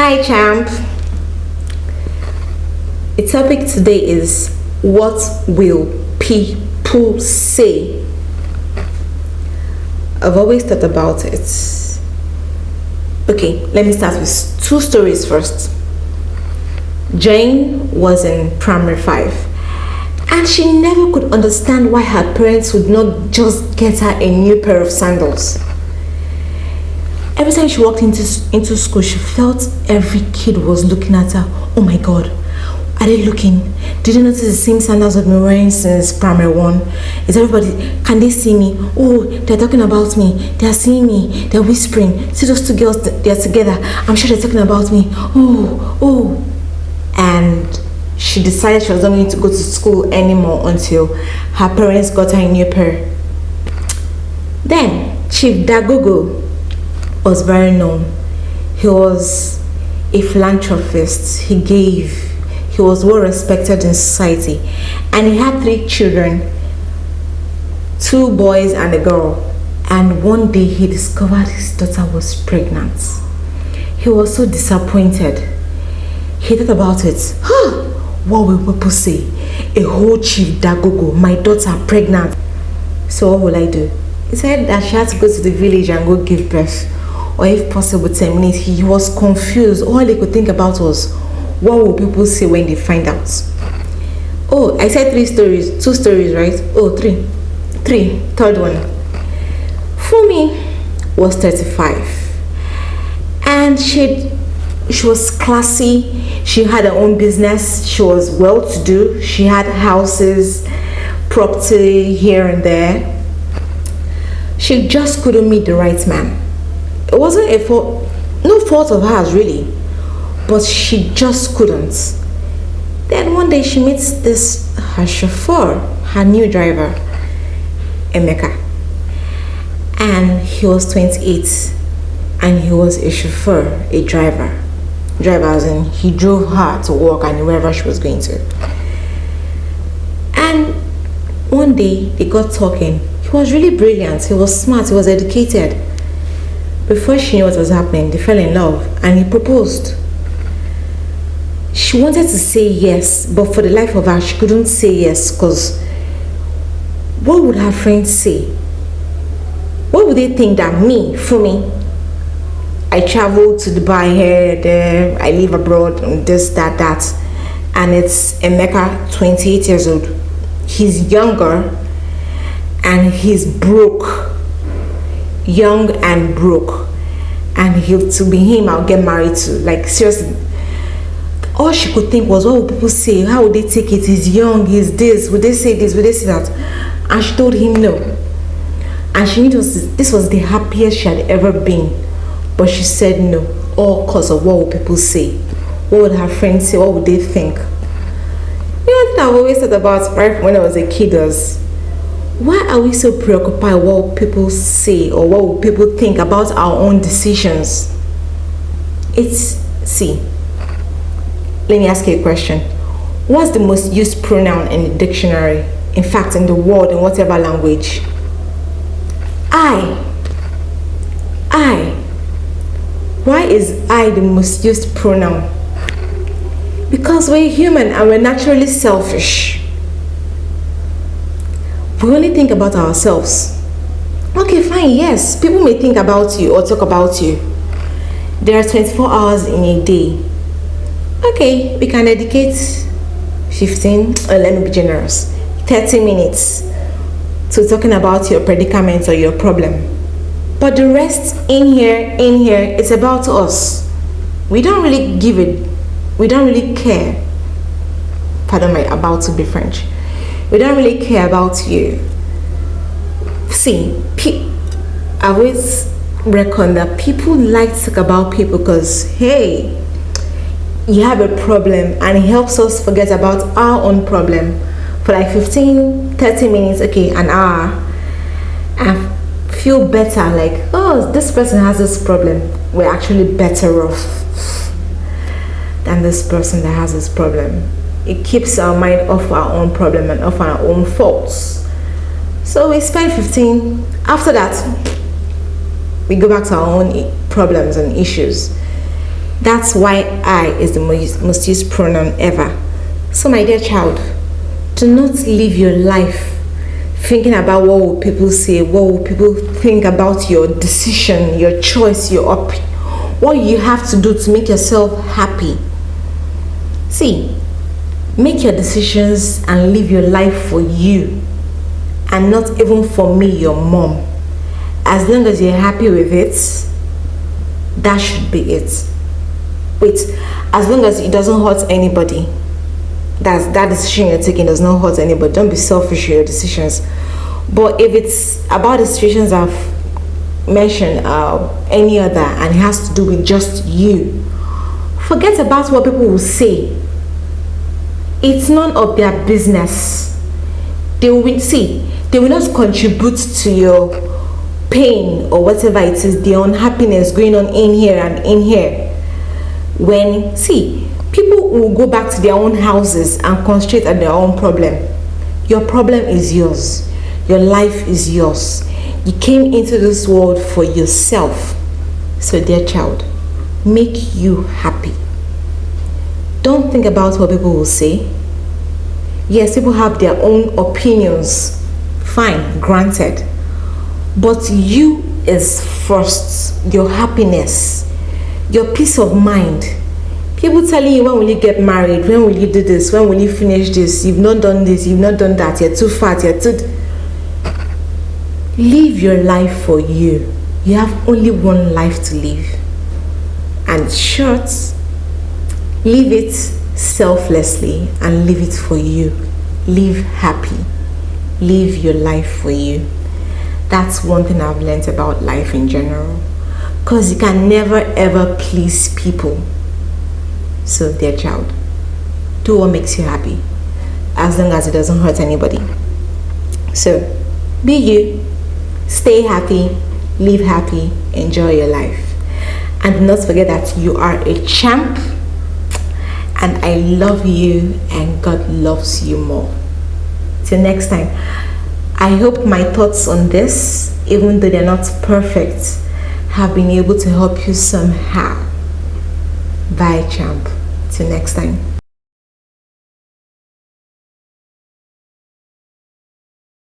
Hi, champ. The topic today is what will people say? I've always thought about it. Okay, let me start with two stories first. Jane was in primary 5 and she never could understand why her parents would not just get her a new pair of sandals. Every time she walked into school, she felt every kid was looking at her. Oh my God, are they looking? Did you notice the same sandals I've been wearing since primary 1? Is everybody, can they see me? Oh, they're talking about me. They're seeing me. They're whispering. See those two girls, they're together. I'm sure they're talking about me. Oh. And she decided she was not going to go to school anymore until her parents got her a new pair. Then, Chief Dagogo was very known. He was a philanthropist. He was well respected in society, and he had 3 children, 2 boys and a girl. And one day he discovered his daughter was pregnant. He was so disappointed. He thought about it. What will people say? A whole Chief Dagogo, my daughter pregnant. So what will I do? He said that she had to go to the village and go give birth, or if possible terminate. He was confused. All he could think about was, what will people say when they find out? Oh, I said 3 stories, 2 stories, right? Oh, 3. Third one. Fumi was 35 and she was classy. She had her own business. She was well-to-do. She had houses, property here and there. She just couldn't meet the right man. It wasn't no fault of hers really, but she just couldn't. Then one day she meets her chauffeur, her new driver, Emeka, and he was 28 and he was a chauffeur, a driver as in he drove her to work and wherever she was going to. And one day they got talking. He was really brilliant, he was smart, he was educated. Before she knew what was happening, they fell in love and he proposed. She wanted to say yes, but for the life of her, she couldn't say yes because what would her friends say? What would they think that for me, I travel to Dubai here, there, I live abroad, this, that, and it's Emeka, 28 years old. He's younger and he's broke. Young and broke, and to be him I'll get married to. Like seriously, all she could think was, what would people say? How would they take it? He's young, he's this, would they say this, would they say that? And she told him no, and she knew this was the happiest she had ever been, but she said no, all because of what would people say, what would her friends say, what would they think. You know what I've always thought about right when I was a kid was, why are we so preoccupied with what people say or what will people think about our own decisions? Let me ask you a question. What's the most used pronoun in the dictionary? In fact, in the world, in whatever language? I. Why is I the most used pronoun? Because we're human and we're naturally selfish. We only think about ourselves. Okay, fine, yes, people may think about you or talk about you. There are 24 hours in a day. Okay, we can dedicate 15, or let me be generous, 30 minutes to talking about your predicament or your problem. But the rest in here, it's about us. We don't really we don't really care. Pardon my about to be French. We don't really care about you. See, I always reckon that people like to talk about people because, hey, you have a problem and it helps us forget about our own problem for like 15, 30 minutes, okay, an hour, and feel better like, oh, this person has this problem. We're actually better off than this person that has this problem. It keeps our mind off our own problem and off our own faults. So we spend 15. After that, we go back to our own problems and issues. That's why I is the most used pronoun ever. So my dear child, do not live your life thinking about what will people say, what will people think about your decision, your choice, what you have to do to make yourself happy. See, make your decisions and live your life for you and not even for me, your mom. As long as you're happy with it, that should be it. Wait, as long as it doesn't hurt anybody, that decision you're taking does not hurt anybody. Don't be selfish with your decisions. But if it's about the situations I've mentioned, any other, and it has to do with just you, forget about what people will say. It's none of their business. They will not contribute to your pain or whatever it is, the unhappiness going on in here and in here. People will go back to their own houses and concentrate on their own problem. Your problem is yours. Your life is yours. You came into this world for yourself. So dear child, make you happy. Don't think about what people will say. Yes, people have their own opinions. Fine, granted. But you is first. Your happiness, your peace of mind. People telling you, when will you get married? When will you do this? When will you finish this? You've not done this, you've not done that. You're too fat, Live your life for you. You have only one life to live. And short, live it selflessly and live it for you. Live happy. Live your life for you. That's one thing I've learned about life in general. Because you can never ever please people. So dear child, do what makes you happy, as long as it doesn't hurt anybody. So be you, stay happy, live happy, enjoy your life. And do not forget that you are a champ, and I love you and God loves you more. Till next time, I hope my thoughts on this, even though they're not perfect, have been able to help you somehow. Bye, champ. Till next time.